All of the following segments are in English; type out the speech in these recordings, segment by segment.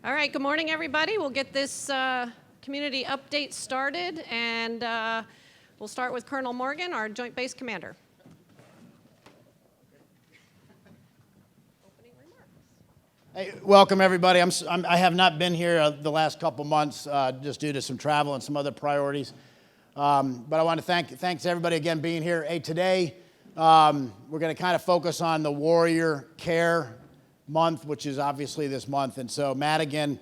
All right, good morning, everybody. We'll get this community update started, and we'll start with Colonel Morgan, our Joint Base Commander. Opening remarks. Hey, welcome, everybody. I have not been here the last couple months just due to some travel and some other priorities. But I want to thanks everybody again being here. Hey, today we're going to kind of focus on the Warrior Care Month, which is obviously this month. And so Madigan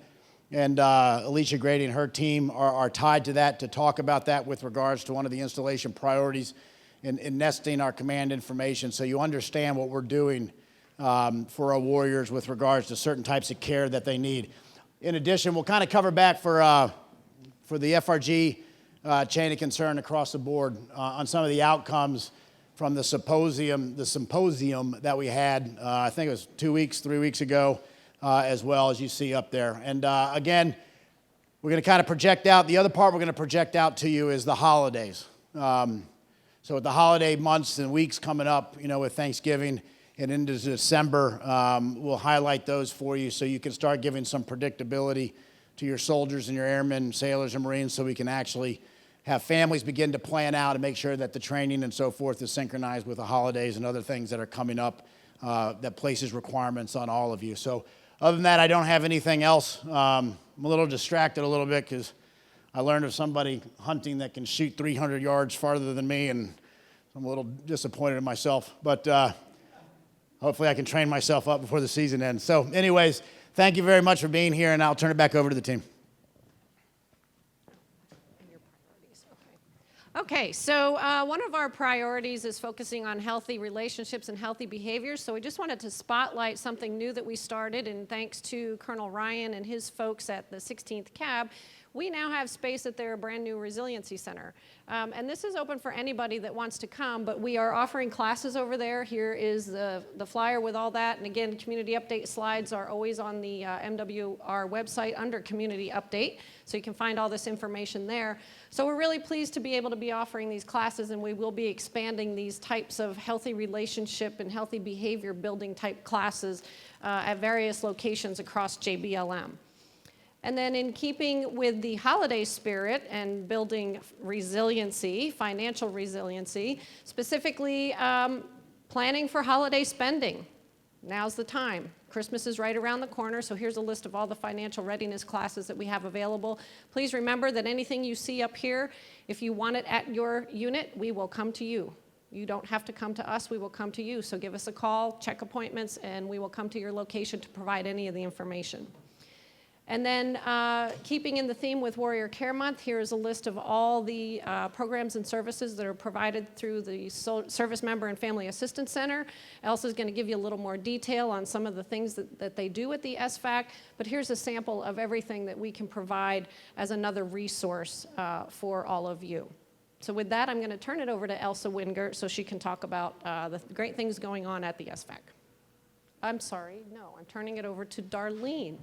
and Alicia Grady and her team are tied to that to talk about that with regards to one of the installation priorities in nesting our command information, so you understand what we're doing for our warriors with regards to certain types of care that they need. In addition, we'll kind of cover back for the FRG chain of concern across the board on some of the outcomes from the symposium that we had, I think it was 3 weeks ago, as well, as you see up there. And again, we're going to kind of project out. The other part we're going to project out to you is the holidays. So with the holiday months and weeks coming up, with Thanksgiving and into December, we'll highlight those for you so you can start giving some predictability to your soldiers and your airmen, sailors, and Marines, so we can actually have families begin to plan out and make sure that the training and so forth is synchronized with the holidays and other things that are coming up that places requirements on all of you. So other than that, I don't have anything else. I'm a little distracted a little bit because I learned of somebody hunting that can shoot 300 yards farther than me, and I'm a little disappointed in myself. But hopefully I can train myself up before the season ends. So anyways, thank you very much for being here, and I'll turn it back over to the team. Okay, so one of our priorities is focusing on healthy relationships and healthy behaviors. So we just wanted to spotlight something new that we started, and thanks to Colonel Ryan and his folks at the 16th Cab, we now have space at their brand new Resiliency Center. And this is open for anybody that wants to come, but we are offering classes over there. Here is the flyer with all that. And again, community update slides are always on the MWR website under community update. So you can find all this information there. So we're really pleased to be able to be offering these classes, and we will be expanding these types of healthy relationship and healthy behavior building type classes at various locations across JBLM. And then in keeping with the holiday spirit and building resiliency, financial resiliency, specifically planning for holiday spending. Now's the time. Christmas is right around the corner, so here's a list of all the financial readiness classes that we have available. Please remember that anything you see up here, if you want it at your unit, we will come to you. You don't have to come to us, we will come to you. So give us a call, check appointments, and we will come to your location to provide any of the information. And then keeping in the theme with Warrior Care Month, here is a list of all the programs and services that are provided through the Service Member and Family Assistance Center. Elsa's going to give you a little more detail on some of the things that they do at the SFAC, but here's a sample of everything that we can provide as another resource for all of you. So with that, I'm going to turn it over to Elsa Wingert so she can talk about the great things going on at the SFAC. I'm sorry, no, I'm turning it over to Darlene.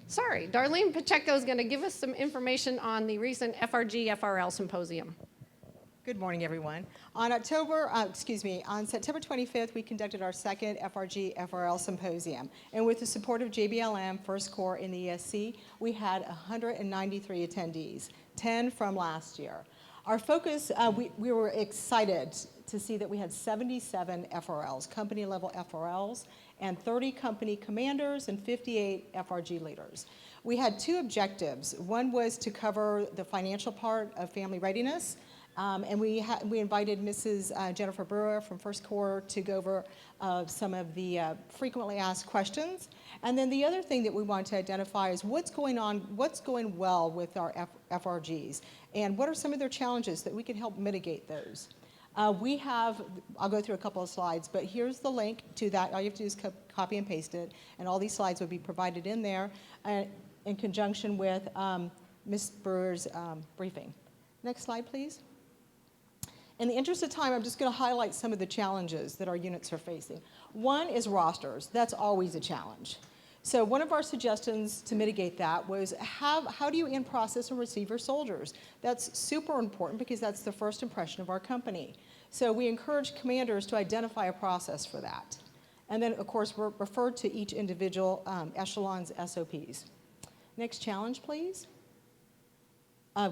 Sorry, Darlene Pacheco is going to give us some information on the recent FRG FRL Symposium. Good morning, everyone. On September 25th, we conducted our second FRG FRL Symposium. And with the support of JBLM, First Corps, and the ESC, we had 193 attendees, 10 from last year. Our focus, we were excited to see that we had 77 FRLs, company-level FRLs, and 30 company commanders and 58 FRG leaders. We had two objectives. One was to cover the financial part of family readiness, and we invited Mrs. Jennifer Brewer from First Corps to go over some of the frequently asked questions. And then the other thing that we want to identify is what's going well with our FRGs, and what are some of their challenges that we can help mitigate those. I'll go through a couple of slides, but here's the link to that. All you have to do is copy and paste it, and all these slides will be provided in there in conjunction with Ms. Brewer's briefing. Next slide, please. In the interest of time, I'm just going to highlight some of the challenges that our units are facing. One is rosters. That's always a challenge. So one of our suggestions to mitigate that was how do you in-process and receive your soldiers? That's super important because that's the first impression of our company. So we encourage commanders to identify a process for that. And then, of course, we're referred to each individual echelon's SOPs. Next challenge, please.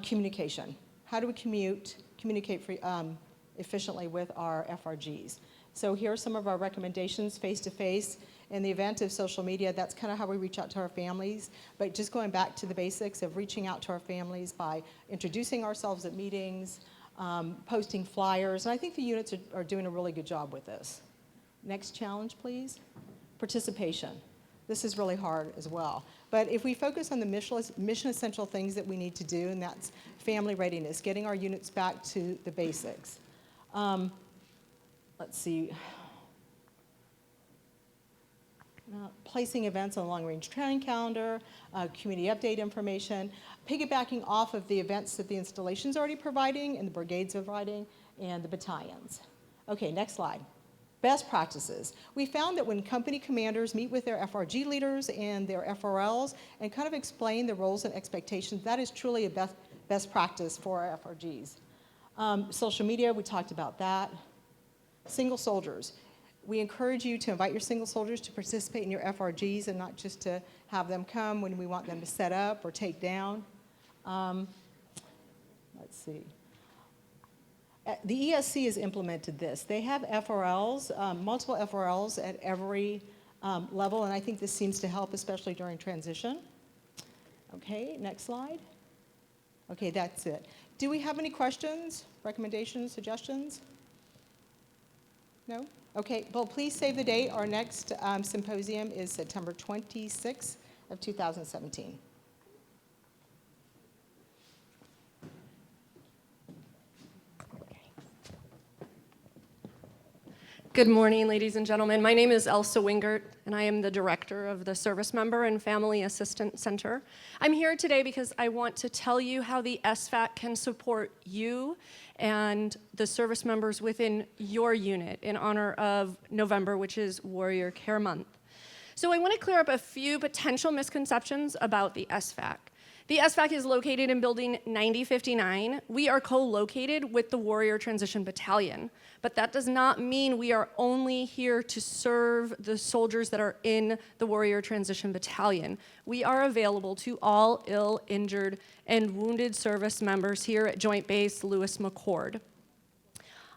Communication. How do we communicate efficiently with our FRGs? So here are some of our recommendations face-to-face. In the event of social media, that's kind of how we reach out to our families. But just going back to the basics of reaching out to our families by introducing ourselves at meetings, posting flyers, and I think the units are doing a really good job with this. Next challenge, please. Participation. This is really hard as well. But if we focus on the mission essential things that we need to do, and that's family readiness, getting our units back to the basics. Let's see. Placing events on the long-range training calendar, community update information, piggybacking off of the events that the installation's already providing and the brigades are providing and the battalions. Okay, next slide. Best practices. We found that when company commanders meet with their FRG leaders and their FRLs and kind of explain the roles and expectations, that is truly a best practice for our FRGs. Social media, we talked about that. Single soldiers. We encourage you to invite your single soldiers to participate in your FRGs and not just to have them come when we want them to set up or take down. Let's see. The ESC has implemented this. They have FRLs, multiple FRLs at every level, and I think this seems to help, especially during transition. Okay, next slide. Okay, that's it. Do we have any questions, recommendations, suggestions? No? Okay, well, please save the date. Our next symposium is September 26th of 2017. Good morning, ladies and gentlemen. My name is Elsa Wingert, and I am the director of the Service Member and Family Assistance Center. I'm here today because I want to tell you how the SFAC can support you and the service members within your unit in honor of November, which is Warrior Care Month. So I want to clear up a few potential misconceptions about the SFAC. The SFAC is located in Building 9059. We are co-located with the Warrior Transition Battalion, but that does not mean we are only here to serve the soldiers that are in the Warrior Transition Battalion. We are available to all ill, injured, and wounded service members here at Joint Base Lewis McChord.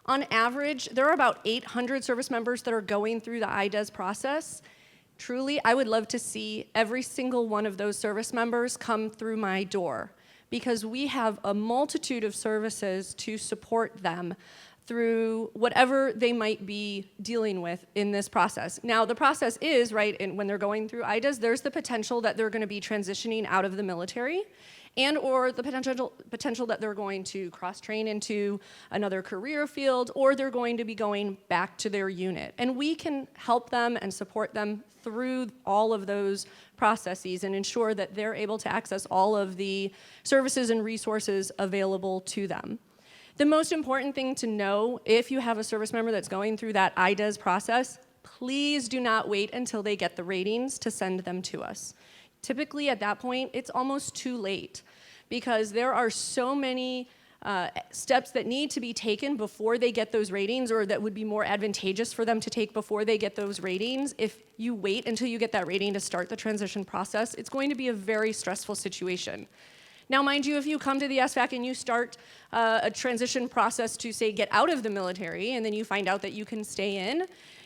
On average, there are about 800 service members that are going through the IDES process. Truly, I would love to see every single one of those service members come through my door because we have a multitude of services to support them through whatever they might be dealing with in this process. Now, the process is, right, when they're going through IDES, there's the potential that they're going to be transitioning out of the military and or the potential that they're going to cross-train into another career field, or they're going to be going back to their unit. And we can help them and support them through all of those processes and ensure that they're able to access all of the services and resources available to them. The most important thing to know, if you have a service member that's going through that IDES process, please do not wait until they get the ratings to send them to us. Typically, at that point, it's almost too late because there are so many steps that need to be taken before they get those ratings, or that would be more advantageous for them to take before they get those ratings. If you wait until you get that rating to start the transition process, it's going to be a very stressful situation. Now, mind you, if you come to the SFAC and you start a transition process to, say, get out of the military, and then you find out that you can stay in,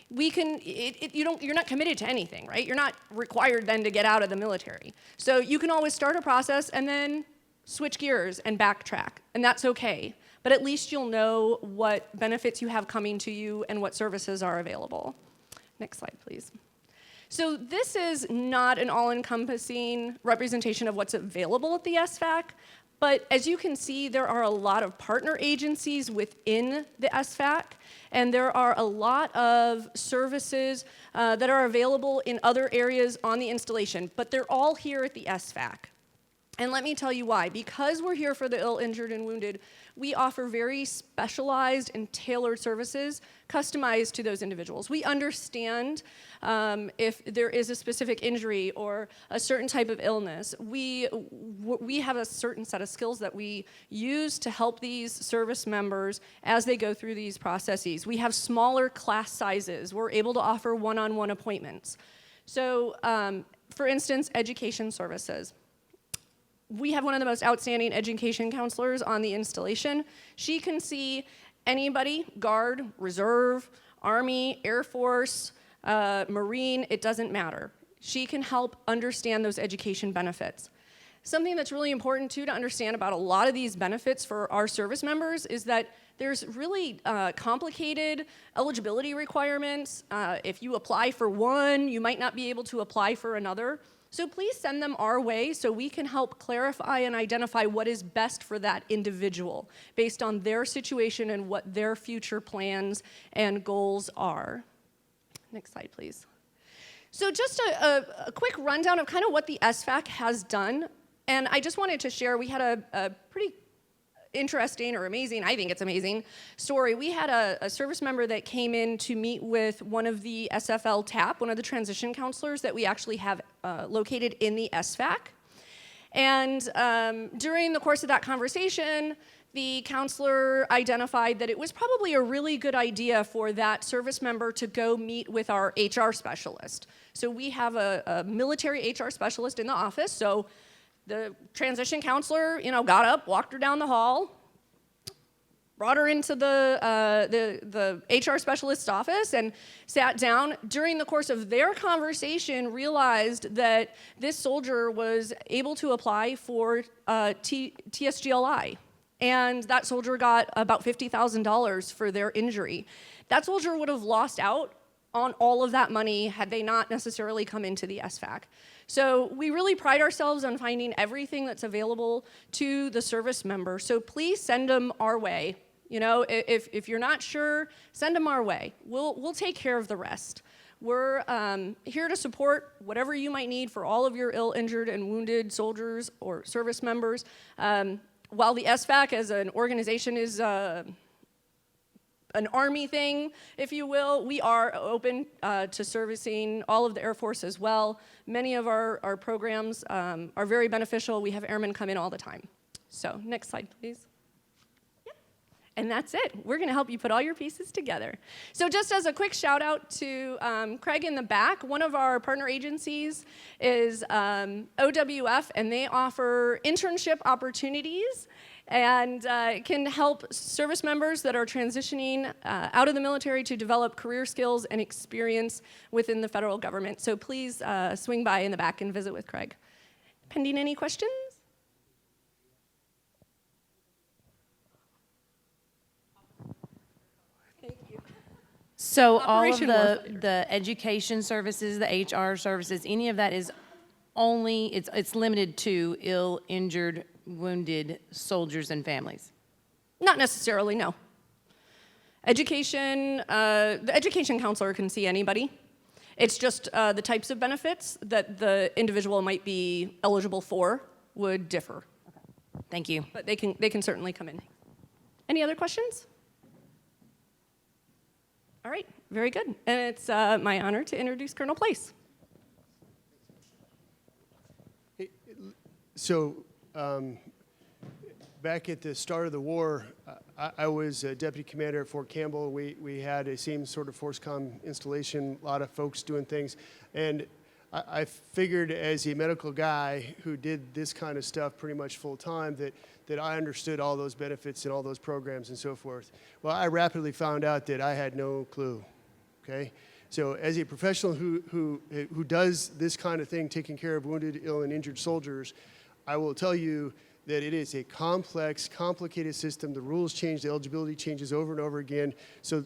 you're not committed to anything, right? You're not required then to get out of the military. So you can always start a process and then switch gears and backtrack, and that's okay. But at least you'll know what benefits you have coming to you and what services are available. Next slide, please. So this is not an all-encompassing representation of what's available at the SFAC, but as you can see, there are a lot of partner agencies within the SFAC, and there are a lot of services that are available in other areas on the installation, but they're all here at the SFAC. And let me tell you why. Because we're here for the ill, injured, and wounded, we offer very specialized and tailored services customized to those individuals. We understand if there is a specific injury or a certain type of illness. We have a certain set of skills that we use to help these service members as they go through these processes. We have smaller class sizes. We're able to offer one-on-one appointments. So, for instance, education services. We have one of the most outstanding education counselors on the installation. She can see anybody, Guard, Reserve, Army, Air Force, Marine, it doesn't matter. She can help understand those education benefits. Something that's really important too to understand about a lot of these benefits for our service members is that there's really complicated eligibility requirements. If you apply for one, you might not be able to apply for another. So please send them our way so we can help clarify and identify what is best for that individual based on their situation and what their future plans and goals are. Next slide, please. So just a quick rundown of kind of what the SFAC has done. And I just wanted to share, we had a pretty interesting or amazing, I think it's amazing, story. We had a service member that came in to meet with one of the SFL TAP, one of the transition counselors that we actually have located in the SFAC. And during the course of that conversation, the counselor identified that it was probably a really good idea for that service member to go meet with our HR specialist. So we have a military HR specialist in the office, so the transition counselor, got up, walked her down the hall, brought her into the HR specialist's office and sat down. During the course of their conversation, realized that this soldier was able to apply for TSGLI. And that soldier got about $50,000 for their injury. That soldier would have lost out on all of that money had they not necessarily come into the SFAC. So we really pride ourselves on finding everything that's available to the service member. So please send them our way. If you're not sure, send them our way. We'll take care of the rest. We're here to support whatever you might need for all of your ill, injured, and wounded soldiers or service members. While the SFAC as an organization is an Army thing, if you will, we are open to servicing all of the Air Force as well. Many of our programs are very beneficial. We have airmen come in all the time. So next slide, please. Yeah. And that's it. We're going to help you put all your pieces together. So just as a quick shout out to Craig in the back, one of our partner agencies is OWF, and they offer internship opportunities and can help service members that are transitioning out of the military to develop career skills and experience within the federal government. So please swing by in the back and visit with Craig. Pending any questions? Thank you. So all of Operation Warfare. the education services, the HR services, any of that is only, it's limited to ill, injured, wounded soldiers and families? Not necessarily, no. Education, the education counselor can see anybody. It's just the types of benefits that the individual might be eligible for would differ. Okay. Thank you. But they can certainly come in. Any other questions? All right, very good. And it's my honor to introduce Colonel Place. So, back at the start of the war, I was a deputy commander at Fort Campbell. We had the same sort of FORSCOM installation, a lot of folks doing things. And I figured as a medical guy who did this kind of stuff pretty much full time that I understood all those benefits and all those programs and so forth. Well, I rapidly found out that I had no clue, okay? So as a professional who does this kind of thing, taking care of wounded, ill, and injured soldiers, I will tell you that it is a complex, complicated system. The rules change, the eligibility changes over and over again, so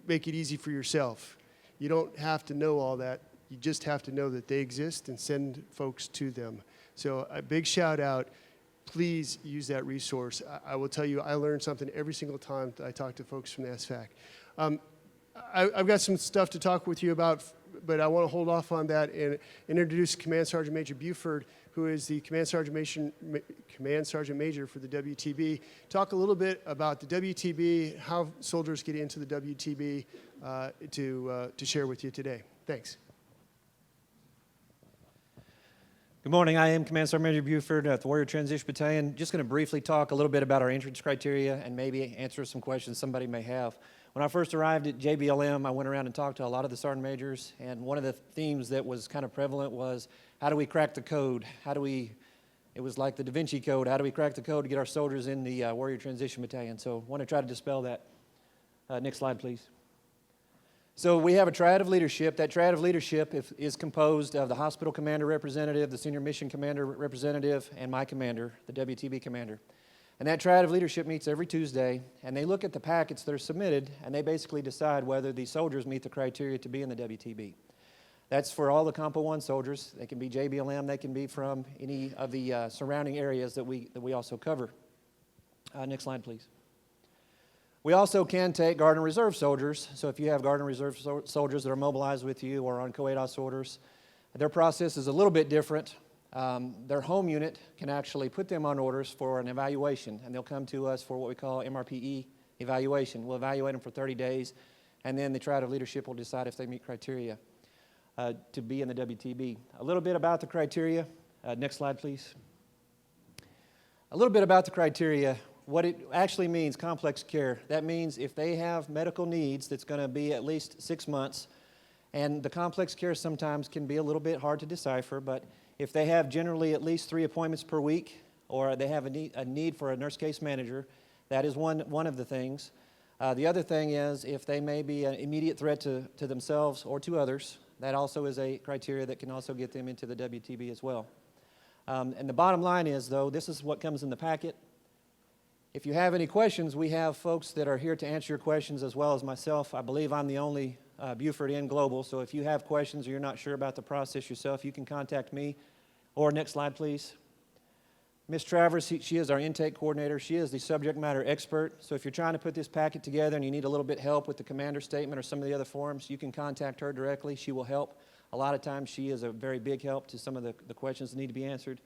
make it easy for yourself. You don't have to know all that. You just have to know that they exist and send folks to them. So a big shout out. Please use that resource. I will tell you, I learn something every single time that I talk to folks from the SFAC. I've got some stuff to talk with you about but I want to hold off on that and introduce Command Sergeant Major Buford, who is the Command Sergeant Major for the WTB. Talk a little bit about the WTB, how soldiers get into the WTB to share with you today. Thanks. Good morning. I am Command Sergeant Major Buford at the Warrior Transition Battalion. Just going to briefly talk a little bit about our entrance criteria and maybe answer some questions somebody may have. When I first arrived at JBLM, I went around and talked to a lot of the sergeant majors, and one of the themes that was kind of prevalent was, how do we crack the code? It was like the Da Vinci Code, how do we crack the code to get our soldiers in the Warrior Transition Battalion? So I want to try to dispel that. Next slide, please. So we have a triad of leadership. That triad of leadership is composed of the hospital commander representative, the senior mission commander representative, and my commander, the WTB commander. And that triad of leadership meets every Tuesday, and they look at the packets that are submitted, and they basically decide whether the soldiers meet the criteria to be in the WTB. That's for all the Compo 1 soldiers. They can be JBLM, they can be from any of the surrounding areas that we also cover. Next slide, please. We also can take Guard and Reserve soldiers. So if you have Guard and Reserve soldiers that are mobilized with you or on COADOS orders, their process is a little bit different. Their home unit can actually put them on orders for an evaluation, and they'll come to us for what we call MRPE evaluation. We'll evaluate them for 30 days, and then the triad of leadership will decide if they meet criteria to be in the WTB. A little bit about the criteria. Next slide, please. A little bit about the criteria. What it actually means, complex care, that means if they have medical needs that's going to be at least 6 months, and the complex care sometimes can be a little bit hard to decipher, but if they have generally at least 3 appointments per week, or they have a need for a nurse case manager, that is one of the things. The other thing is if they may be an immediate threat to themselves or to others, that also is a criteria that can also get them into the WTB as well. And the bottom line is, though, this is what comes in the packet. If you have any questions, we have folks that are here to answer your questions as well as myself. I believe I'm the only Buford in Global, so if you have questions or you're not sure about the process yourself, you can contact me. Or next slide, please. Ms. Travers, she is our intake coordinator. She is the subject matter expert. So if you're trying to put this packet together and you need a little bit help with the commander statement or some of the other forms, you can contact her directly. She will help. A lot of times she is a very big help to some of the questions that need to be answered.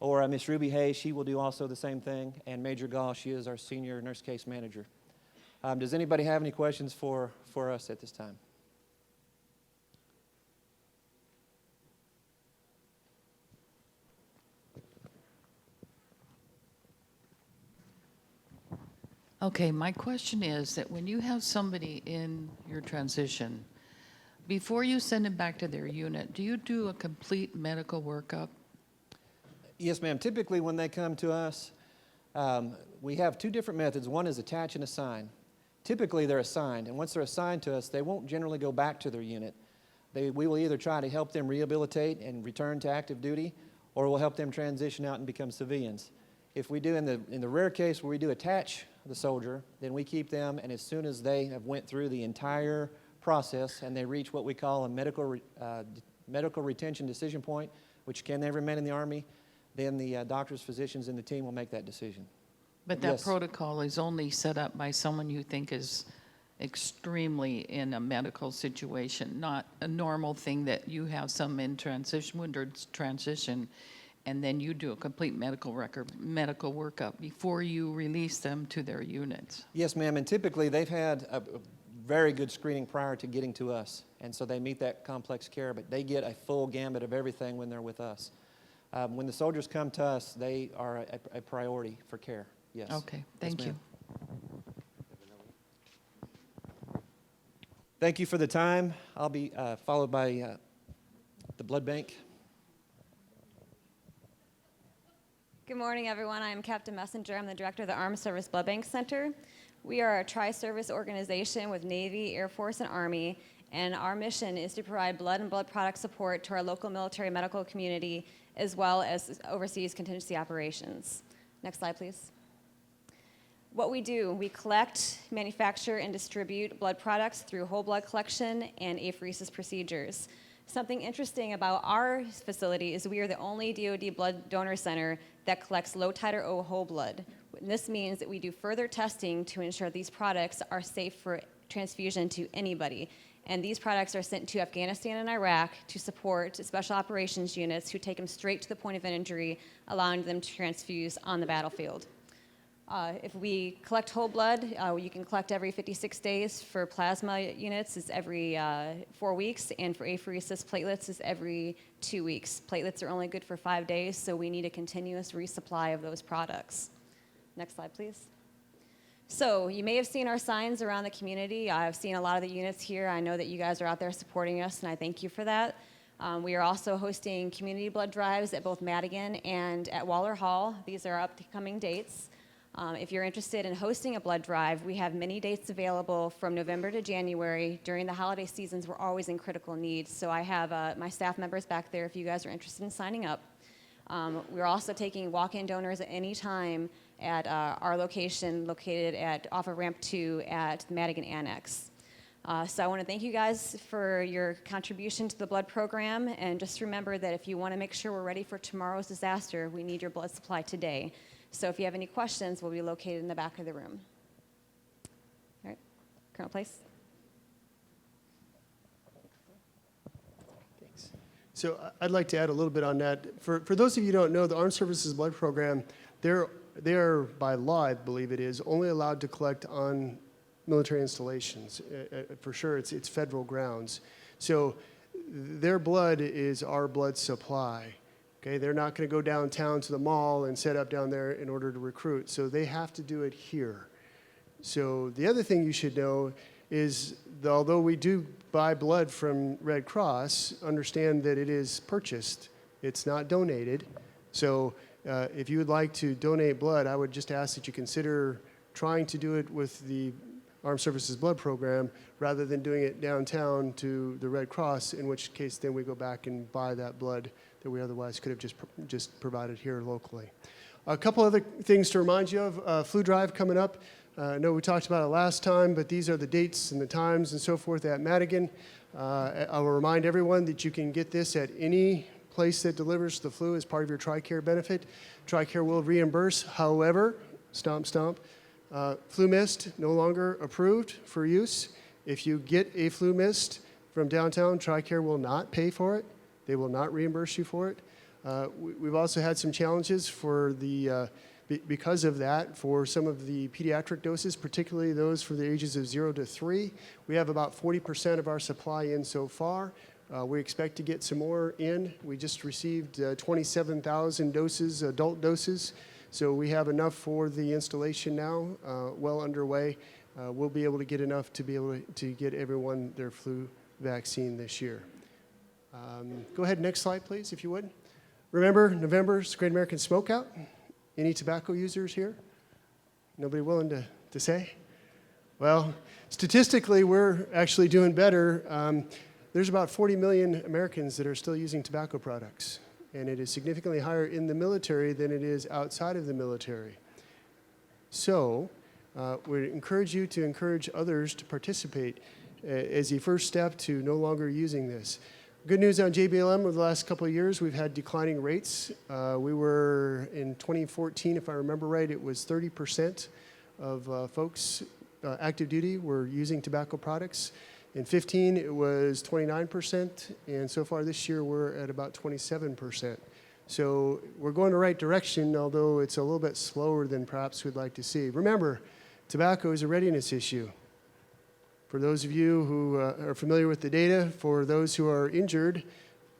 Or Ms. Ruby Hayes, she will do also the same thing. And Major Gall, she is our senior nurse case manager. Does anybody have any questions for us at this time? Okay, my question is that when you have somebody in your transition, before you send them back to their unit, do you do a complete medical workup? Yes, ma'am. Typically when they come to us, we have 2 different methods. One is attach and assign. Typically they're assigned, and once they're assigned to us, they won't generally go back to their unit. We will either try to help them rehabilitate and return to active duty, or we'll help them transition out and become civilians. If we do, in the rare case where we do attach the soldier, then we keep them, and as soon as they have went through the entire process and they reach what we call a medical retention decision point, which can they remain in the Army, then the doctors, physicians, and the team will make that decision. But that Yes. protocol is only set up by someone you think is extremely in a medical situation, not a normal thing that you have some in transition, wounded transition, and then you do a complete medical workup before you release them to their units. Yes, ma'am, and typically they've had a very good screening prior to getting to us, and so they meet that complex care, but they get a full gambit of everything when they're with us. When the soldiers come to us, they are a priority for care, yes. Okay, thank Yes, you. ma'am. Thank you for the time. I'll be followed by the blood bank. Good morning, everyone. I am Captain Messenger. I'm the director of the Armed Service Blood Bank Center. We are a tri-service organization with Navy, Air Force, and Army, and our mission is to provide blood and blood product support to our local military medical community, as well as overseas contingency operations. Next slide, please. What we do, we collect, manufacture, and distribute blood products through whole blood collection and apheresis procedures. Something interesting about our facility is we are the only DoD blood donor center that collects low titer O whole blood. And this means that we do further testing to ensure these products are safe for transfusion to anybody. And these products are sent to Afghanistan and Iraq to support special operations units who take them straight to the point of injury, allowing them to transfuse on the battlefield. If we collect whole blood, you can collect every 56 days. For plasma units, it's every 4 weeks, and for apheresis platelets, it's every 2 weeks. Platelets are only good for 5 days, so we need a continuous resupply of those products. Next slide, please. So you may have seen our signs around the community. I've seen a lot of the units here. I know that you guys are out there supporting us, and I thank you for that. We are also hosting community blood drives at both Madigan and at Waller Hall. These are upcoming dates. If you're interested in hosting a blood drive, we have many dates available from November to January. During the holiday seasons, we're always in critical need. So I have my staff members back there if you guys are interested in signing up. We're also taking walk-in donors at any time at our location located off of Ramp 2 at the Madigan Annex. So I want to thank you guys for your contribution to the blood program, and just remember that if you want to make sure we're ready for tomorrow's disaster, we need your blood supply today. So if you have any questions, we'll be located in the back of the room. All right, Colonel Place. Thanks. So I'd like to add a little bit on that. For those of you who don't know, the Armed Services Blood Program, they're by law, I believe it is, only allowed to collect on military installations. For sure, it's federal grounds. So their blood is our blood supply. Okay, they're not going to go downtown to the mall and set up down there in order to recruit. So they have to do it here. So the other thing you should know is that although we do buy blood from Red Cross, understand that it is purchased. It's not donated. So if you would like to donate blood, I would just ask that you consider trying to do it with the Armed Services Blood Program rather than doing it downtown to the Red Cross, in which case then we go back and buy that blood that we otherwise could have just provided here locally. A couple other things to remind you of. Flu drive coming up. I know we talked about it last time, but these are the dates and the times and so forth at Madigan. I will remind everyone that you can get this at any place that delivers the flu as part of your TRICARE benefit. TRICARE will reimburse. However, stomp, stomp, flu mist no longer approved for use. If you get a flu mist from downtown, TRICARE will not pay for it. They will not reimburse you for it. We've also had some challenges for because of that, for some of the pediatric doses, particularly those for the ages of 0 to 3. We have about 40% of our supply in so far. We expect to get some more in. We just received 27,000 doses, adult doses. So we have enough for the installation now, well underway. We'll be able to get enough to be able to get everyone their flu vaccine this year. Go ahead, next slide, please, if you would. Remember, November's Great American Smokeout. Any tobacco users here? Nobody willing to say? Well, statistically, we're actually doing better. There's about 40 million Americans that are still using tobacco products, and it is significantly higher in the military than it is outside of the military. So we encourage you to encourage others to participate as a first step to no longer using this. Good news on JBLM over the last couple of years, we've had declining rates. We were in 2014, if I remember right, it was 30% of folks active duty were using tobacco products. In 15, it was 29%, and so far this year we're at about 27%. So we're going the right direction, although it's a little bit slower than perhaps we'd like to see. Remember, tobacco is a readiness issue. For those of you who are familiar with the data, for those who are injured,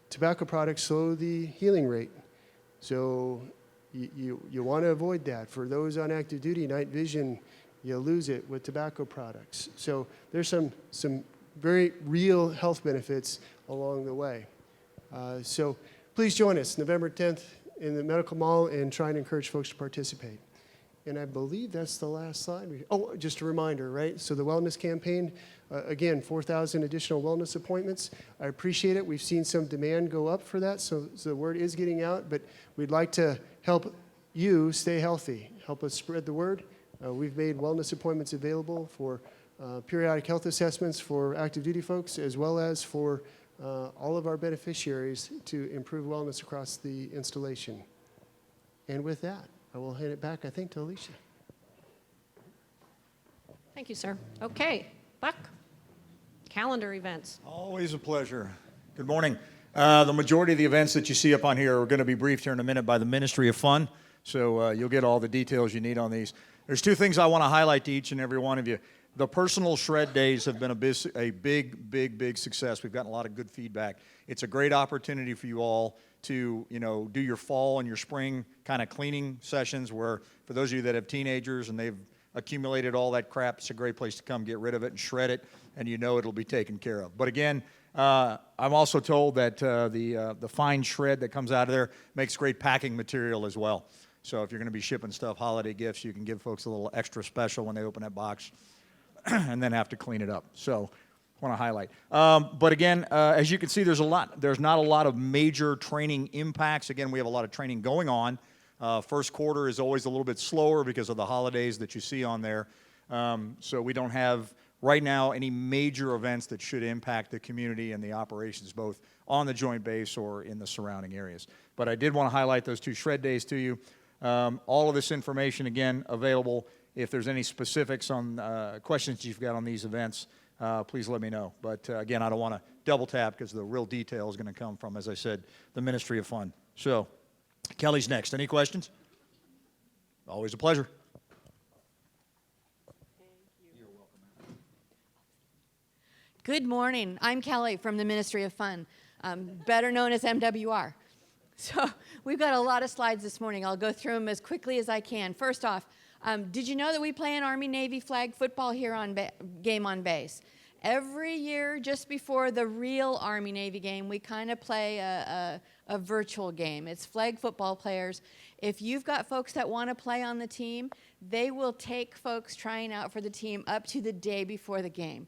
tobacco products slow the healing rate. So you want to avoid that. For those on active duty, night vision, you lose it with tobacco products. So there's some very real health benefits along the way. So please join us November 10th in the Medical Mall and try and encourage folks to participate. And I believe that's the last slide. Oh, just a reminder, right? So the wellness campaign, again, 4,000 additional wellness appointments. I appreciate it. We've seen some demand go up for that, so the word is getting out, but we'd like to help you stay healthy, help us spread the word. We've made wellness appointments available for periodic health assessments for active duty folks, as well as for all of our beneficiaries to improve wellness across the installation. And with that, I will hand it back, I think, to Alicia. Thank you, sir. Okay, Buck. calendar events. Always a pleasure. Good morning. The majority of the events that you see up on here are going to be briefed here in a minute by the Ministry of Fun, so you'll get all the details you need on these. There's two things I want to highlight to each and every one of you. The personal shred days have been a big success. We've gotten a lot of good feedback. It's a great opportunity for you all to, do your fall and your spring kind of cleaning sessions where, for those of you that have teenagers and they've accumulated all that crap, it's a great place to come get rid of it and shred it, and it'll be taken care of. But again, I'm also told that the fine shred that comes out of there makes great packing material as well. So if you're going to be shipping stuff, holiday gifts, you can give folks a little extra special when they open that box and then have to clean it up. So I want to highlight. But again, as you can see, there's not a lot of major training impacts. Again, we have a lot of training going on. First quarter is always a little bit slower because of the holidays that you see on there. So we don't have, right now, any major events that should impact the community and the operations, both on the Joint Base or in the surrounding areas. But I did want to highlight those two shred days to you. All of this information, again, available. If there's any specifics on questions you've got on these events, please let me know. But again, I don't want to double tap because the real detail is going to come from, as I said, the Ministry of Fun. So Kelly's next. Any questions? Always a pleasure. Good morning. I'm Kelly from the Ministry of Fun, better known as MWR. So we've got a lot of slides this morning. I'll go through them as quickly as I can. First off, did you know that we play an Army-Navy flag football here on game on base? Every year, just before the real Army-Navy game, we kind of play a virtual game. It's flag football players. If you've got folks that want to play on the team, they will take folks trying out for the team up to the day before the game.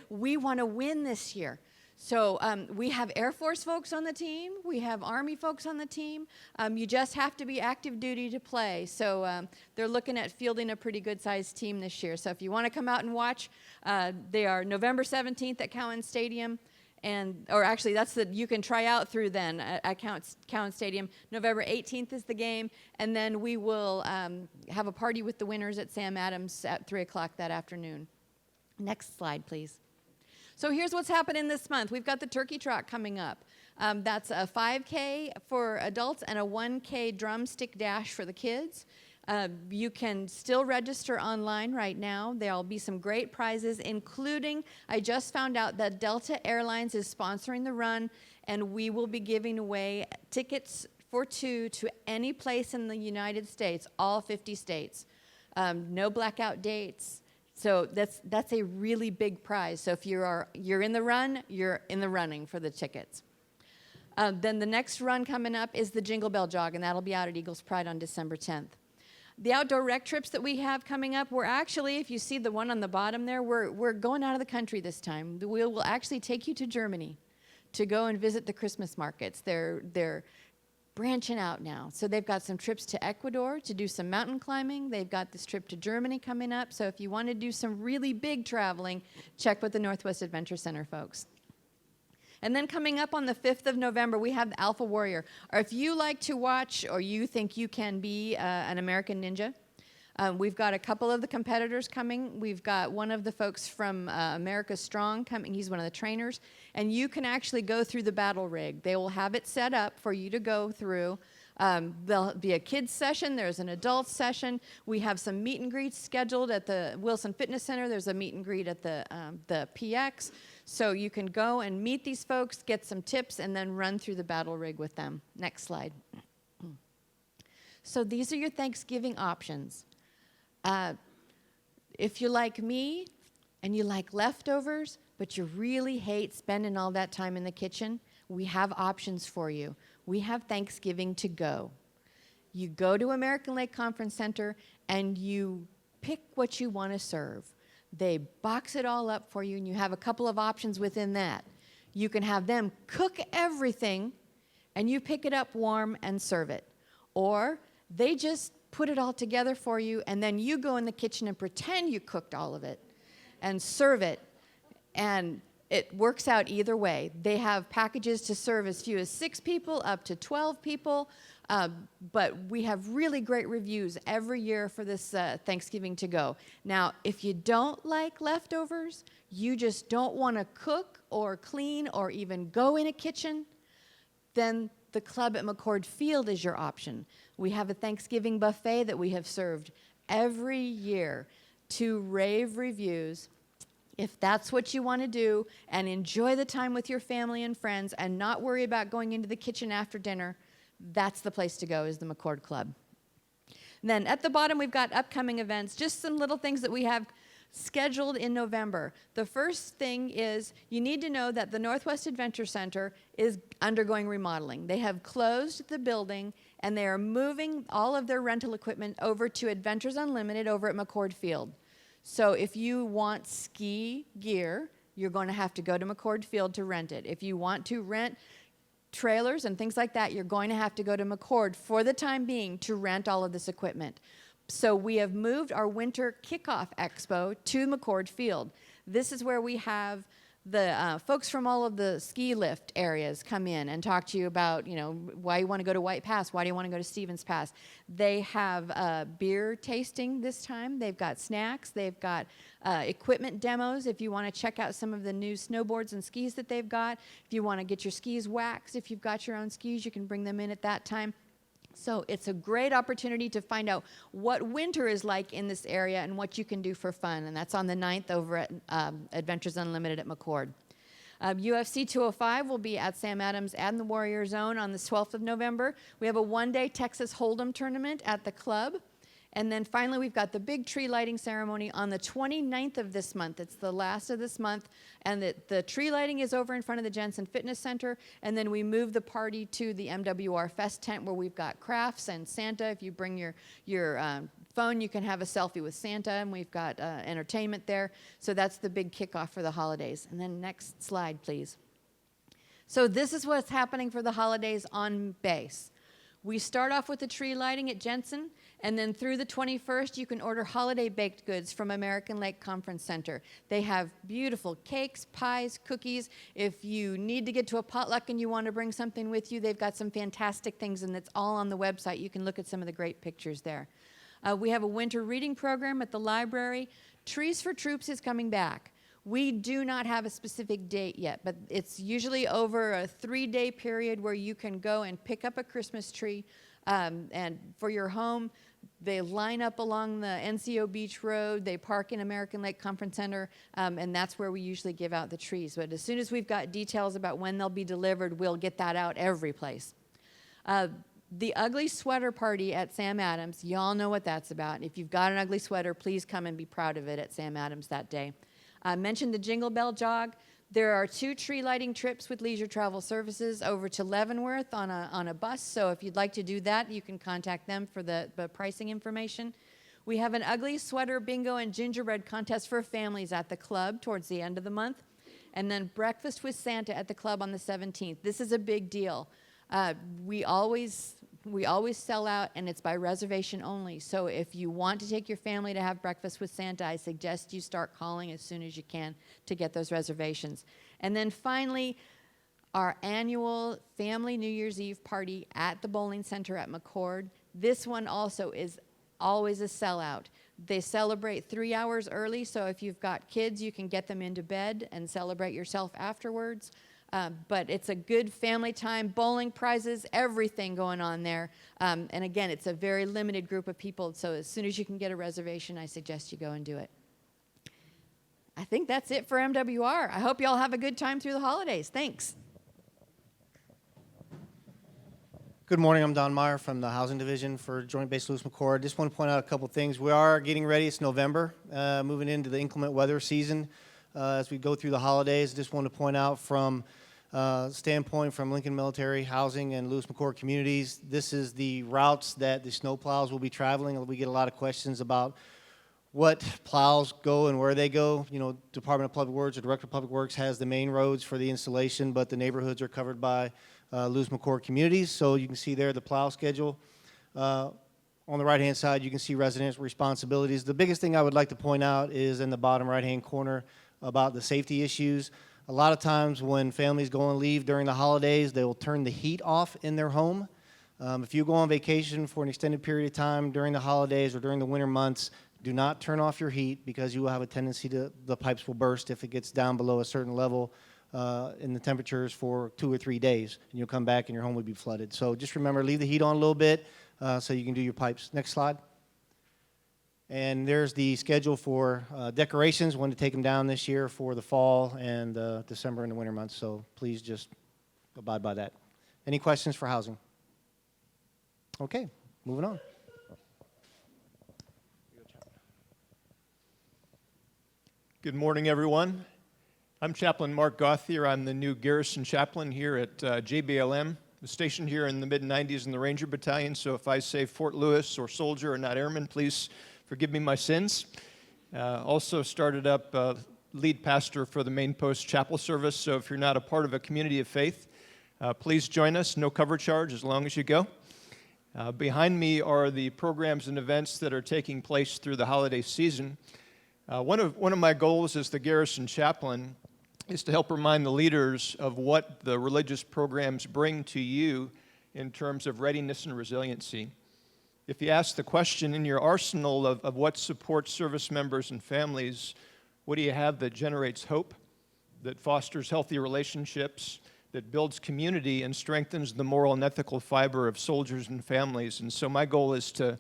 We want to win this year. So we have Air Force folks on the team. We have Army folks on the team. You just have to be active duty to play. So they're looking at fielding a pretty good-sized team this year. So if you want to come out and watch, they are November 17th at Cowan Stadium. Or actually, you can try out through then at Cowan Stadium. November 18th is the game. And then we will have a party with the winners at Sam Adams at 3 o'clock that afternoon. Next slide, please. So here's what's happening this month. We've got the turkey trot coming up. That's a 5K for adults and a 1K drumstick dash for the kids. You can still register online right now. There'll be some great prizes, including, I just found out that Delta Airlines is sponsoring the run, and we will be giving away tickets for two to any place in the United States, all 50 states. No blackout dates. So that's a really big prize. So if you're in the run, you're in the running for the tickets. Then the next run coming up is the Jingle Bell Jog, and that'll be out at Eagles Pride on December 10th. The outdoor rec trips that we have coming up, we're actually, if you see the one on the bottom there, we're going out of the country this time. We will actually take you to Germany to go and visit the Christmas markets. They're branching out now. So they've got some trips to Ecuador to do some mountain climbing. They've got this trip to Germany coming up. So if you want to do some really big traveling, check with the Northwest Adventure Center folks. And then coming up on the 5th of November, we have the Alpha Warrior. Or if you like to watch or you think you can be an American Ninja, we've got a couple of the competitors coming. We've got one of the folks from America Strong coming. He's one of the trainers. And you can actually go through the battle rig. They will have it set up for you to go through. There'll be a kids session. There's an adult session. We have some meet and greets scheduled at the Wilson Fitness Center. There's a meet and greet at the PX. So you can go and meet these folks, get some tips, and then run through the battle rig with them. Next slide. So these are your Thanksgiving options. If you're like me and you like leftovers, but you really hate spending all that time in the kitchen, we have options for you. We have Thanksgiving to go. You go to American Lake Conference Center and you pick what you want to serve. They box it all up for you, and you have a couple of options within that. You can have them cook everything, and you pick it up warm and serve it. Or they just put it all together for you, and then you go in the kitchen and pretend you cooked all of it and serve it. And it works out either way. They have packages to serve as few as 6 people up to 12 people, but we have really great reviews every year for this Thanksgiving to go. Now, if you don't like leftovers, you just don't want to cook or clean or even go in a kitchen, then the club at McChord Field is your option. We have a Thanksgiving buffet that we have served every year to rave reviews. If that's what you want to do and enjoy the time with your family and friends and not worry about going into the kitchen after dinner, that's the place to go, is the McChord Club. And then at the bottom, we've got upcoming events, just some little things that we have scheduled in November. The first thing is you need to know that the Northwest Adventure Center is undergoing remodeling. They have closed the building and they are moving all of their rental equipment over to Adventures Unlimited over at McChord Field. So if you want ski gear, you're going to have to go to McChord Field to rent it. If you want to rent trailers and things like that, you're going to have to go to McChord for the time being to rent all of this equipment. So we have moved our winter kickoff expo to McChord Field. This is where we have the folks from all of the ski lift areas come in and talk to you about, you know, why you want to go to White Pass, why do you want to go to Stevens Pass. They have beer tasting this time. They've got snacks. They've got equipment demos if you want to check out some of the new snowboards and skis that they've got. If you want to get your skis waxed, if you've got your own skis, you can bring them in at that time. So it's a great opportunity to find out what winter is like in this area and what you can do for fun. And that's on the 9th over at Adventures Unlimited at McChord. UFC 205 will be at Sam Adams and the Warrior Zone on the 12th of November. We have a one-day Texas Hold'em tournament at the club. And then finally, we've got the big tree lighting ceremony on the 29th of this month. It's the last of this month. And the tree lighting is over in front of the Jensen Fitness Center. And then we move the party to the MWR Fest tent where we've got crafts and Santa. If you bring your phone, you can have a selfie with Santa. And we've got entertainment there. So that's the big kickoff for the holidays. And then next slide, please. So this is what's happening for the holidays on base. We start off with the tree lighting at Jensen, and then through the 21st, you can order holiday baked goods from American Lake Conference Center. They have beautiful cakes, pies, cookies. If you need to get to a potluck and you want to bring something with you, they've got some fantastic things, and it's all on the website. You can look at some of the great pictures there. We have a winter reading program at the library. Trees for Troops is coming back. We do not have a specific date yet, but it's usually over a 3-day period where you can go and pick up a Christmas tree and for your home. They line up along the NCO Beach Road. They park in American Lake Conference Center, and that's where we usually give out the trees. But as soon as we've got details about when they'll be delivered, we'll get that out every place. The ugly sweater party at Sam Adams, y'all know what that's about. If you've got an ugly sweater, please come and be proud of it at Sam Adams that day. I mentioned the Jingle Bell Jog. There are 2 tree lighting trips with Leisure Travel Services over to Leavenworth on a bus. So if you'd like to do that, you can contact them for the pricing information. We have an ugly sweater bingo and gingerbread contest for families at the club towards the end of the month. And then breakfast with Santa at the club on the 17th. This is a big deal. We always sell out, and it's by reservation only. So if you want to take your family to have breakfast with Santa, I suggest you start calling as soon as you can to get those reservations. And then finally, our annual family New Year's Eve party at the bowling center at McChord. This one also is always a sellout. They celebrate 3 hours early, so if you've got kids, you can get them into bed and celebrate yourself afterwards. But it's a good family time, bowling prizes, everything going on there. And again, it's a very limited group of people, so as soon as you can get a reservation, I suggest you go and do it. I think that's it for MWR. I hope you all have a good time through the holidays. Thanks. Good morning, I'm Don Meyer from the Housing Division for Joint Base Lewis McChord. Just want to point out a couple things. We are getting ready, it's November, moving into the inclement weather season. As we go through the holidays, just want to point out from standpoint from Lincoln Military Housing and Lewis McChord Communities, this is the routes that the snow plows will be traveling. We get a lot of questions about what plows go and where they go. You know, Department of Public Works or Director of Public Works has the main roads for the installation, but the neighborhoods are covered by Lewis McChord Communities. So you can see there the plow schedule. On the right-hand side, you can see resident responsibilities. The biggest thing I would like to point out is in the bottom right-hand corner about the safety issues. A lot of times when families go on leave during the holidays, they will turn the heat off in their home. If you go on vacation for an extended period of time during the holidays or during the winter months, do not turn off your heat because you will have a tendency the pipes will burst if it gets down below a certain level in the temperatures for 2 or 3 days. And you'll come back and your home would be flooded. So just remember, leave the heat on a little bit so you can do your pipes. Next slide. And there's the schedule for decorations. Want to take them down this year for the fall and December and the winter months. So please just abide by that. Any questions for housing? Okay, moving on. Good morning, everyone. I'm Chaplain Mark Gothier. I'm the new Garrison Chaplain here at JBLM. I'm stationed here in the mid-90s in the Ranger Battalion, so if I say Fort Lewis or soldier or not airman, please forgive me my sins. Also started up lead pastor for the main post chapel service, so if you're not a part of a community of faith, please join us. No cover charge as long as you go. Behind me are the programs and events that are taking place through the holiday season. One of my goals as the Garrison Chaplain is to help remind the leaders of what the religious programs bring to you in terms of readiness and resiliency. If you ask the question in your arsenal of what supports service members and families, what do you have that generates hope, that fosters healthy relationships, that builds community and strengthens the moral and ethical fiber of soldiers and families? And so my goal is to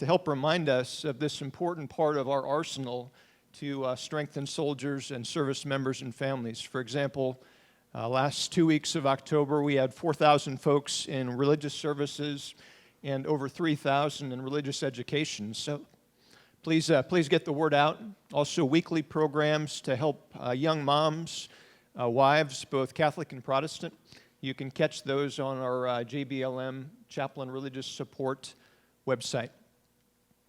help remind us of this important part of our arsenal to strengthen soldiers and service members and families. For example, last 2 weeks of October, we had 4,000 folks in religious services and over 3,000 in religious education. So please get the word out. Also, weekly programs to help young moms, wives, both Catholic and Protestant. You can catch those on our JBLM Chaplain Religious Support website.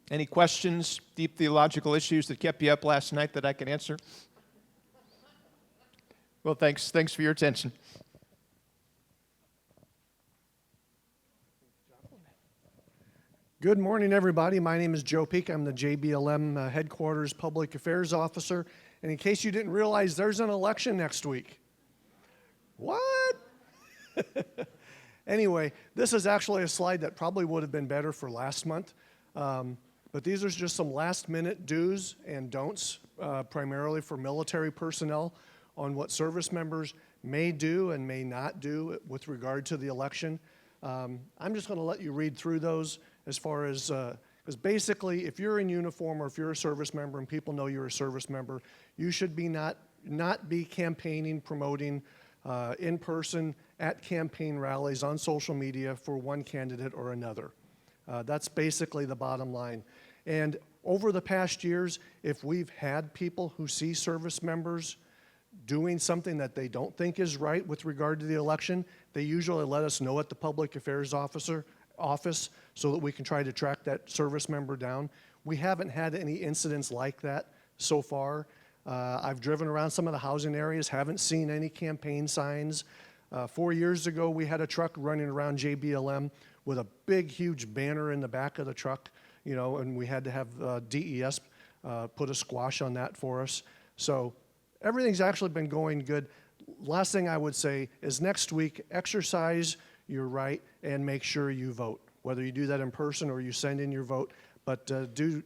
Any questions, deep theological issues that kept you up last night that I can answer? Well, thanks for your attention. Good morning, everybody. My name is Joe Peak. I'm the JBLM Headquarters Public Affairs Officer. And in case you didn't realize, there's an election next week. What? Anyway, this is actually a slide that probably would have been better for last month. But these are just some last-minute do's and don'ts, primarily for military personnel, on what service members may do and may not do with regard to the election. I'm just going to let you read through those as far as, because basically, if you're in uniform or if you're a service member and people know you're a service member, you should be not be campaigning, promoting in person at campaign rallies on social media for one candidate or another. That's basically the bottom line. And over the past years, if we've had people who see service members doing something that they don't think is right with regard to the election, they usually let us know at the Public Affairs office so that we can try to track that service member down. We haven't had any incidents like that so far. I've driven around some of the housing areas, haven't seen any campaign signs. 4 years ago, we had a truck running around JBLM with a big, huge banner in the back of the truck, and we had to have DES put a squash on that for us. So everything's actually been going good. Last thing I would say is next week, exercise your right and make sure you vote, whether you do that in person or you send in your vote. But do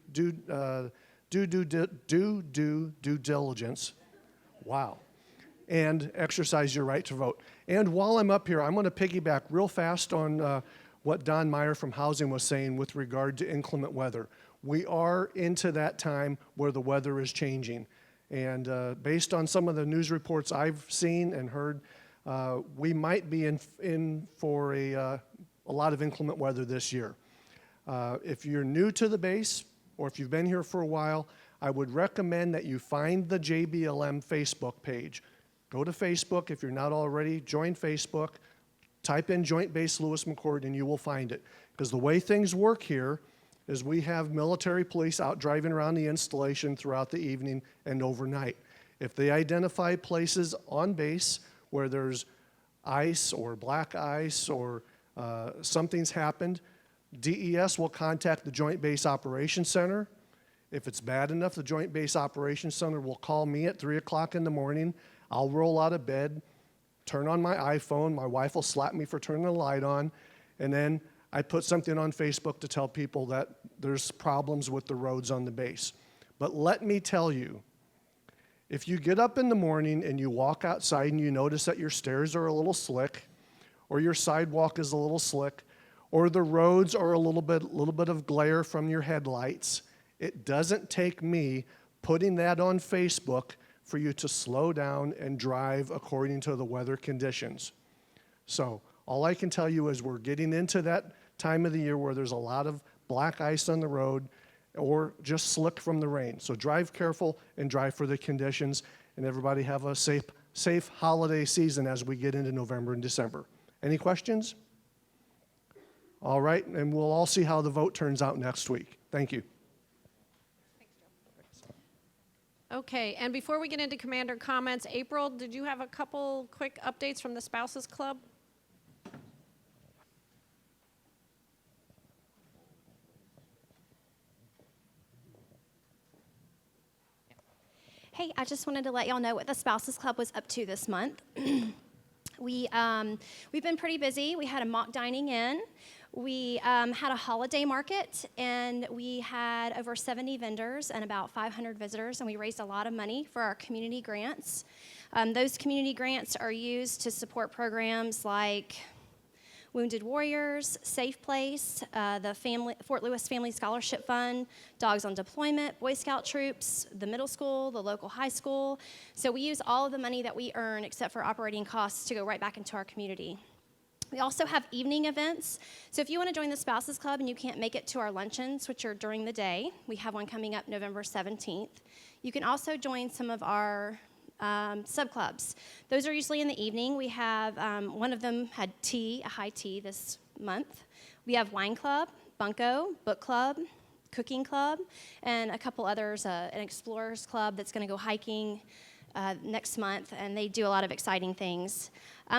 due diligence. Wow. And exercise your right to vote. And while I'm up here, I'm going to piggyback real fast on what Don Meyer from Housing was saying with regard to inclement weather. We are into that time where the weather is changing. And based on some of the news reports I've seen and heard, we might be in for a lot of inclement weather this year. If you're new to the base, or if you've been here for a while, I would recommend that you find the JBLM Facebook page. Go to Facebook. If you're not already, join Facebook. Type in Joint Base Lewis McChord and you will find it. Because the way things work here is we have military police out driving around the installation throughout the evening and overnight. If they identify places on base where there's ice or black ice or something's happened, DES will contact the Joint Base Operations Center. If it's bad enough, the Joint Base Operations Center will call me at 3 o'clock in the morning. I'll roll out of bed, turn on my iPhone, my wife will slap me for turning the light on, and then I put something on Facebook to tell people that there's problems with the roads on the base. But let me tell you, if you get up in the morning and you walk outside and you notice that your stairs are a little slick, or your sidewalk is a little slick, or the roads are a little bit of glare from your headlights, it doesn't take me putting that on Facebook for you to slow down and drive according to the weather conditions. So all I can tell you is we're getting into that time of the year where there's a lot of black ice on the road or just slick from the rain. So drive careful and drive for the conditions, and everybody have a safe holiday season as we get into November and December. Any questions? All right, and we'll all see how the vote turns out next week. Thank you. Okay, and before we get into commander comments, April, did you have a couple quick updates from the Spouses Club? Hey, I just wanted to let y'all know what the Spouses Club was up to this month. We've been pretty busy. We had a mock dining in. We had a holiday market, and we had over 70 vendors and about 500 visitors, and we raised a lot of money for our community grants. Those community grants are used to support programs like Wounded Warriors, Safe Place, the Fort Lewis Family Scholarship Fund, Dogs on Deployment, Boy Scout Troops, the middle school, the local high school. So we use all of the money that we earn, except for operating costs, to go right back into our community. We also have evening events. So if you want to join the Spouses Club and you can't make it to our luncheons, which are during the day, we have one coming up November 17th. You can also join some of our sub-clubs. Those are usually in the evening. We have, one of them had tea, a high tea this month. We have wine club, bunco, book club, cooking club, and a couple others, an explorers club that's going to go hiking next month, and they do a lot of exciting things.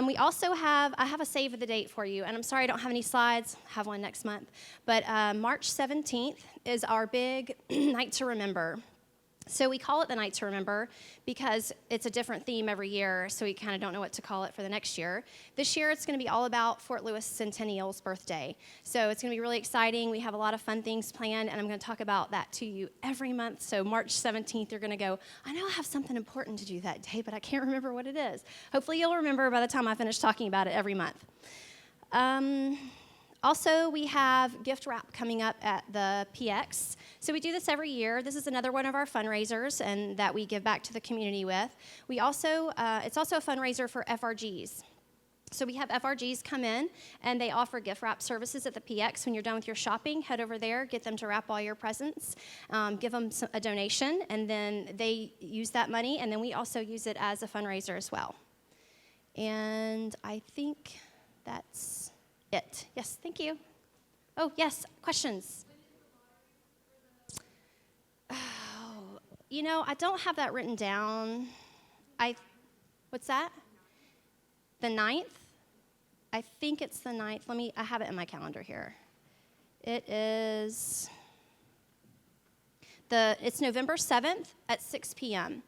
We also have, I have a save of the date for you, and I'm sorry I don't have any slides, I have one next month, but March 17th is our big Night to Remember. So we call it the Night to Remember because it's a different theme every year, so we kind of don't know what to call it for the next year. This year it's going to be all about Fort Lewis Centennial's birthday. So it's going to be really exciting. We have a lot of fun things planned, and I'm going to talk about that to you every month. So March 17th, you're going to go, I know I have something important to do that day, but I can't remember what it is. Hopefully you'll remember by the time I finish talking about it every month. Also, we have gift wrap coming up at the PX. So we do this every year. This is another one of our fundraisers and that we give back to the community with. We also, it's also a fundraiser for FRGs. So we have FRGs come in, and they offer gift wrap services at the PX. When you're done with your shopping, head over there, get them to wrap all your presents, give them a donation, and then they use that money, and then we also use it as a fundraiser as well. And I think that's it. Yes, thank you. Oh, yes, questions? Oh, you know, I don't have that written down. What's that? The 9th? I think it's the 9th. I have it in my calendar here. It is, it's November 7th at 6 p.m.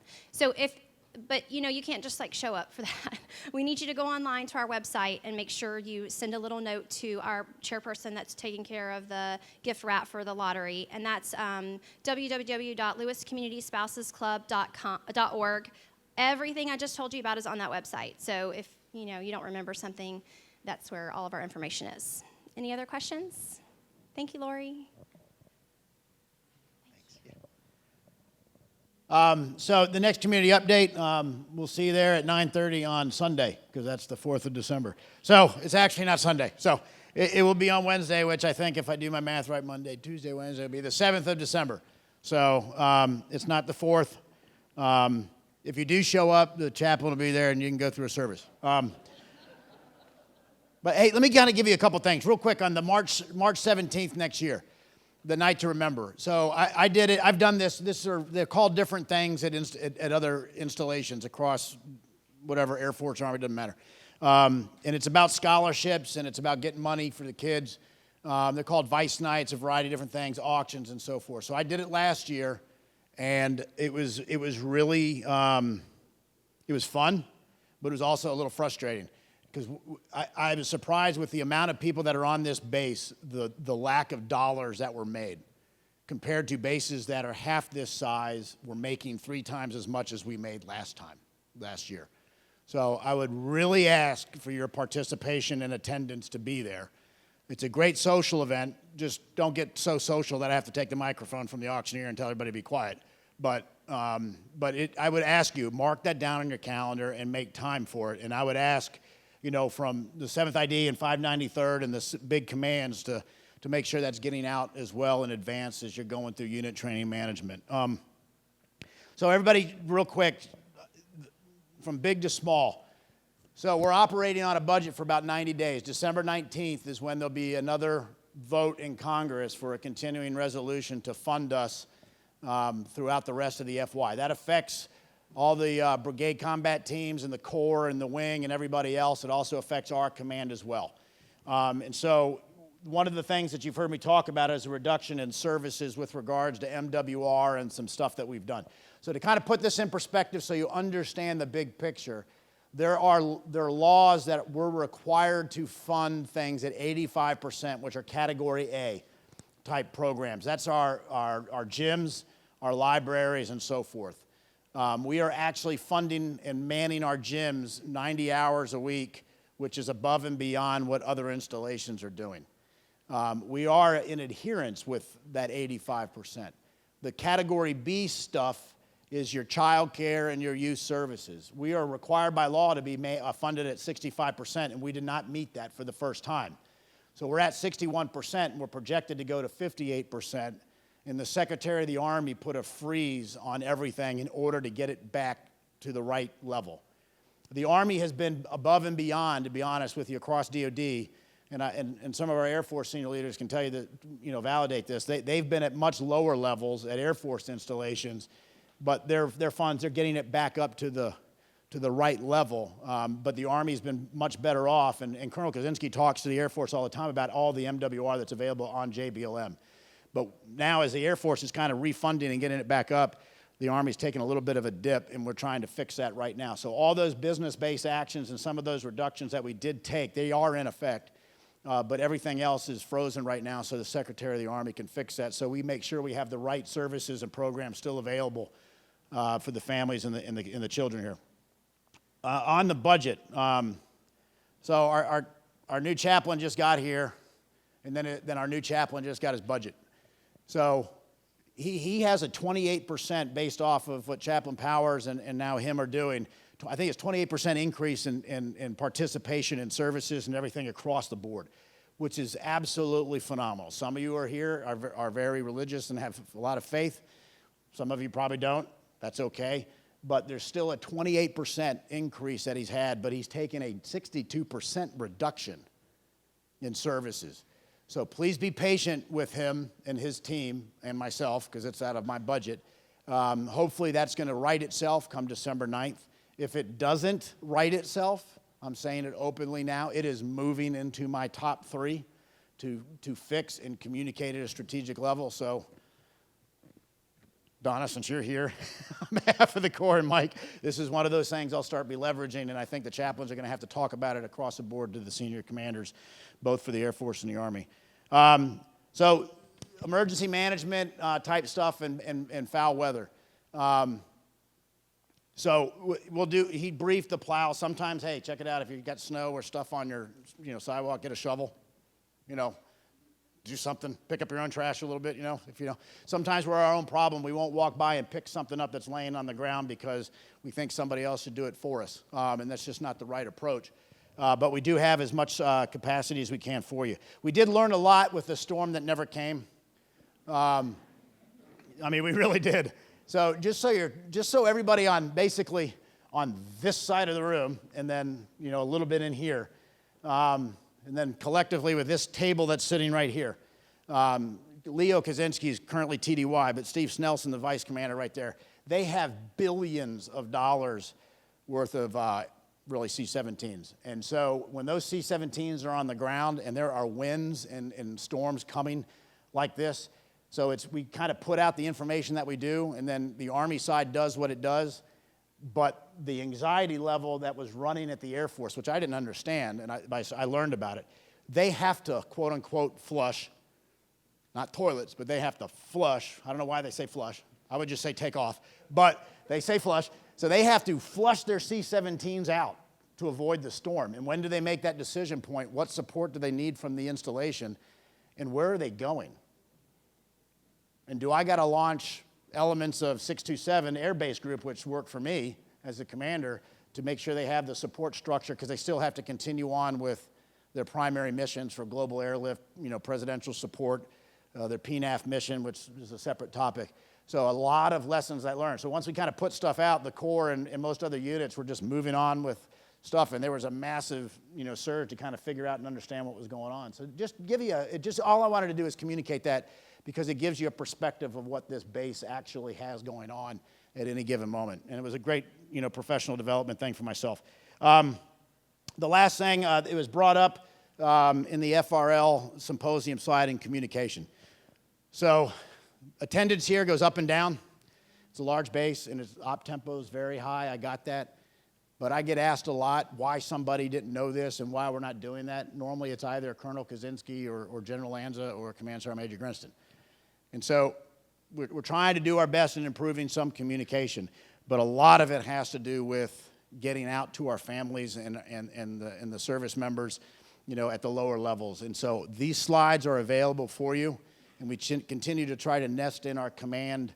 But you know, you can't just like show up for that. We need you to go online to our website and make sure you send a little note to our chairperson that's taking care of the gift wrap for the lottery, and that's www.lewiscommunityspousesclub.org. Everything I just told you about is on that website. So if you know you don't remember something, that's where all of our information is. Any other questions? Thank you, Lori. So the next community update, we'll see you there at 9:30 on Sunday, because that's the 4th of December. So it's actually not Sunday. So it will be on Wednesday, which I think, if I do my math right, Monday, Tuesday, Wednesday, it'll be the 7th of December. So it's not the 4th. If you do show up, the chaplain will be there, and you can go through a service. But hey, let me kind of give you a couple things real quick on the March 17th next year. The Night to Remember. So I did it. I've done this. They're called different things at other installations across whatever, Air Force, Army, doesn't matter. And it's about scholarships, and it's about getting money for the kids. They're called Vice Nights, a variety of different things, auctions and so forth. So I did it last year, and it was really It was fun, but it was also a little frustrating because I was surprised with the amount of people that are on this base, the lack of dollars that were made compared to bases that are half this size. We're making 3 times as much as we made last year. So I would really ask for your participation and attendance to be there. It's a great social event. Just don't get so social that I have to take the microphone from the auctioneer and tell everybody to be quiet. But I would ask you, mark that down on your calendar and make time for it. And I would ask, from the 7th ID and 593rd and the big commands to make sure that's getting out as well in advance as you're going through unit training management. So everybody, real quick, from big to small. So we're operating on a budget for about 90 days. December 19th is when there'll be another vote in Congress for a continuing resolution to fund us throughout the rest of the FY. That affects all the brigade combat teams and the Corps and the wing and everybody else. It also affects our command as well. And so one of the things that you've heard me talk about is a reduction in services with regards to MWR and some stuff that we've done. So to kind of put this in perspective so you understand the big picture, there are laws that we're required to fund things at 85%, which are Category A type programs. That's our gyms, our libraries, and so forth. We are actually funding and manning our gyms 90 hours a week, which is above and beyond what other installations are doing. We are in adherence with that 85%. The Category B stuff is your child care and your youth services. We are required by law to be funded at 65%, and we did not meet that for the first time. So we're at 61%, and we're projected to go to 58%, and the Secretary of the Army put a freeze on everything in order to get it back to the right level. The Army has been above and beyond, to be honest with you, across DOD, and some of our Air Force senior leaders can tell you that, validate this. They've been at much lower levels at Air Force installations, but their funds, they're getting it back up to the right level. But the Army's been much better off, and Colonel Kaczynski talks to the Air Force all the time about all the MWR that's available on JBLM. But now as the Air Force is kind of refunding and getting it back up, the Army's taking a little bit of a dip, and we're trying to fix that right now. So all those business-based actions and some of those reductions that we did take, they are in effect. But everything else is frozen right now, so the Secretary of the Army can fix that. So we make sure we have the right services and programs still available for the families and the children here. On the budget, so our new chaplain just got here, and then our new chaplain just got his budget. So he has a 28% based off of what Chaplain Powers and now him are doing. I think it's 28% increase in participation in services and everything across the board, which is absolutely phenomenal. Some of you are here are very religious and have a lot of faith. Some of you probably don't. That's okay. But there's still a 28% increase that he's had, but he's taken a 62% reduction in services. So please be patient with him and his team and myself, because it's out of my budget. Hopefully that's going to right itself come December 9th. If it doesn't right itself, I'm saying it openly now, it is moving into my top 3 to fix and communicate at a strategic level. So, Donna, since you're here, on behalf of the Corps and Mike, this is one of those things I'll start be leveraging, and I think the chaplains are going to have to talk about it across the board to the senior commanders, both for the Air Force and the Army. So, emergency management type stuff and foul weather. So he briefed the plow. Sometimes, hey, check it out. If you've got snow or stuff on your sidewalk, get a shovel. Do something. Pick up your own trash a little bit, Sometimes we're our own problem. We won't walk by and pick something up that's laying on the ground because we think somebody else should do it for us. And that's just not the right approach. But we do have as much capacity as we can for you. We did learn a lot with the storm that never came. We really did. So just so everybody basically on this side of the room, and then a little bit in here, and then collectively with this table that's sitting right here. Leo Kaczynski is currently TDY, but Steve Snelson, the vice commander right there, they have billions of dollars worth of really C-17s. And so when those C-17s are on the ground and there are winds and storms coming like this, so we kind of put out the information that we do, and then the Army side does what it does. but the anxiety level that was running at the Air Force, which I didn't understand, and I learned about it, they have to, quote unquote, flush, not toilets, but they have to flush. I don't know why they say flush. I would just say take off, but they say flush. So they have to flush their C-17s out to avoid the storm. And when do they make that decision point? What support do they need from the installation? And where are they going? And do I got to launch elements of 627 Air Base Group, which work for me as the commander, to make sure they have the support structure, because they still have to continue on with their primary missions for global airlift, presidential support, their PNAF mission, which is a separate topic. So a lot of lessons I learned. So once we kind of put stuff out, the Corps and most other units were just moving on with stuff, and there was a massive, surge to kind of figure out and understand what was going on. So just give you all I wanted to do is communicate that, because it gives you a perspective of what this base actually has going on at any given moment. And it was a great, professional development thing for myself. The last thing, it was brought up in the FRL Symposium slide in communication. So attendance here goes up and down. It's a large base, and its op tempo is very high. I got that. But I get asked a lot why somebody didn't know this and why we're not doing that. Normally, it's either Colonel Kaczynski or General Lanza or Command Sergeant Major Grinston. And so we're trying to do our best in improving some communication, but a lot of it has to do with getting out to our families and the service members, at the lower levels. And so these slides are available for you, and we continue to try to nest in our command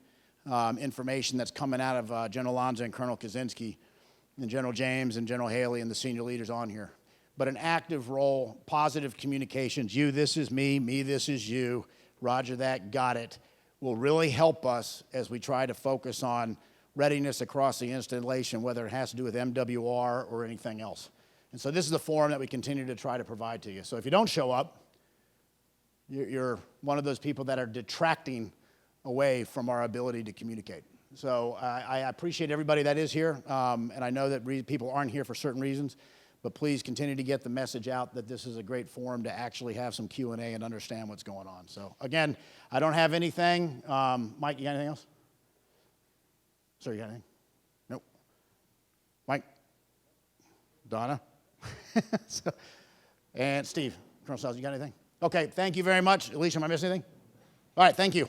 information that's coming out of General Lanza and Colonel Kaczynski and General James and General Haley and the senior leaders on here. But an active role, positive communications, you, this is me, this is you, roger that, got it, will really help us as we try to focus on readiness across the installation, whether it has to do with MWR or anything else. And so this is the forum that we continue to try to provide to you. So if you don't show up, you're one of those people that are detracting away from our ability to communicate. So I appreciate everybody that is here, and I know that people aren't here for certain reasons, but please continue to get the message out that this is a great forum to actually have some Q&A and understand what's going on. So again, I don't have anything. Mike, you got anything else? Sir, you got anything? Nope. Mike? Donna? And Steve, Colonel Stiles, you got anything? Okay, thank you very much. Alicia, am I missing anything? All right, thank you.